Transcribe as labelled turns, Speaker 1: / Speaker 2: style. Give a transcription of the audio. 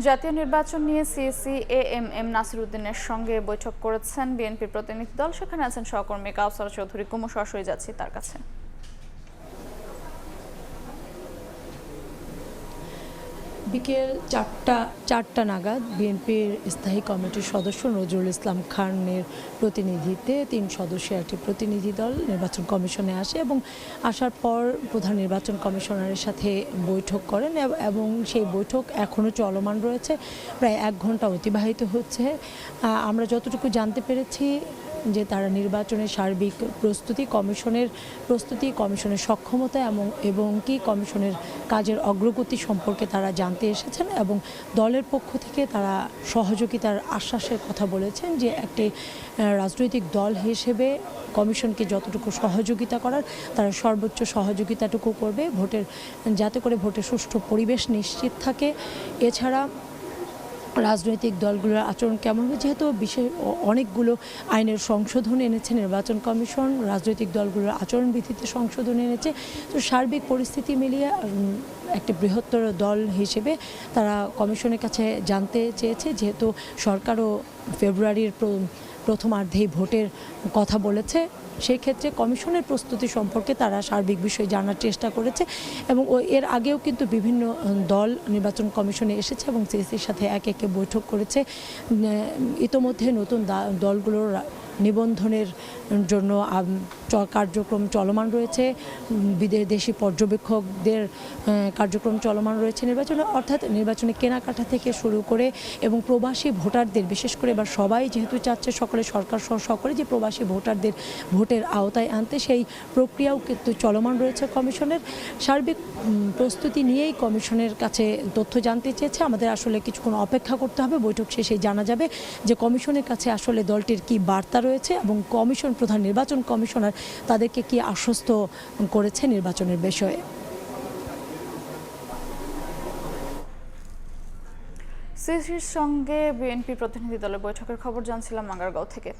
Speaker 1: জাতীয় নির্বাচন নিয়ে সিএসি এএমএম নাসির উদ্দিনের সঙ্গে বৈঠক করেছেন বিএনপির প্রতিনিধি দল। সেখানে আছেন সহকর্মী কাউসার চৌধুরী কুমু। সরাসরি যাচ্ছি তার কাছে।
Speaker 2: বিকেল চারটা নাগাদ বিএনপির স্থায়ী কমিটির সদস্য নজরুল ইসলাম খানের প্রতিনিধিত্বে 3 সদস্যের একটি প্রতিনিধি দল নির্বাচন কমিশনে আসে এবং আসার পর প্রধান নির্বাচন কমিশনারের সাথে বৈঠক করেন এবং সেই বৈঠক এখনও চলমান রয়েছে। প্রায় 1 ঘন্টা অতিবাহিত হচ্ছে। আমরা যতটুকু জানতে পেরেছি যে তারা নির্বাচনের সার্বিক কমিশনের সক্ষমতা এবং কি কমিশনের কাজের অগ্রগতি সম্পর্কে তারা জানতে এসেছেন এবং দলের পক্ষ থেকে তারা সহযোগিতার আশ্বাসের কথা বলেছেন যে একটি রাজনৈতিক দল হিসেবে কমিশনকে যতটুকু সহযোগিতা করার তারা সর্বোচ্চ সহযোগিতাটুকু করবে যাতে করে ভোটের সুষ্ঠু পরিবেশ নিশ্চিত থাকে। এছাড়া রাজনৈতিক দলগুলোর আচরণ কেমন হবে, যেহেতু অনেকগুলো আইনের সংশোধন এনেছে নির্বাচন কমিশন, রাজনৈতিক দলগুলোর আচরণবিধিতে সংশোধন এনেছে। তো সার্বিক পরিস্থিতি মিলিয়ে একটি বৃহত্তর দল হিসেবে তারা কমিশনের কাছে জানতে চেয়েছে, যেহেতু সরকারও ফেব্রুয়ারির প্রথমার্ধেই ভোটের কথা বলেছে। সেই ক্ষেত্রে কমিশনের প্রস্তুতি সম্পর্কে তারা সার্বিক বিষয় জানার চেষ্টা করেছে এবং এর আগেও কিন্তু বিভিন্ন দল নির্বাচন কমিশনে এসেছে এবং সিএসির সাথে একে বৈঠক করেছে। ইতোমধ্যে নতুন দলগুলোর নিবন্ধনের জন্য কার্যক্রম চলমান রয়েছে, বিদেশি পর্যবেক্ষকদের কার্যক্রম চলমান রয়েছে নির্বাচনে, অর্থাৎ নির্বাচনে কেনাকাটা থেকে শুরু করে এবং প্রবাসী ভোটারদের, বিশেষ করে এবার সবাই যেহেতু চাচ্ছে সকলে, সরকার সহ সকলে, যে প্রবাসী ভোটারদের ভোটের আওতায় আনতে, সেই প্রক্রিয়াও কিন্তু চলমান রয়েছে কমিশনের। সার্বিক প্রস্তুতি নিয়েই কমিশনের কাছে তথ্য জানতে চেয়েছে। আমাদের আসলে কিছুক্ষণ অপেক্ষা করতে হবে, বৈঠক শেষে জানা যাবে যে কমিশনের কাছে আসলে দলটির কি বার্তা রয়েছে এবং প্রধান নির্বাচন কমিশনার তাদেরকে কি আশ্বস্ত করেছে নির্বাচনের বিষয়ে।
Speaker 1: সিএসির সঙ্গে বিএনপি প্রতিনিধি দলের বৈঠকের খবর জানছিলাম আগারগাঁও থেকে।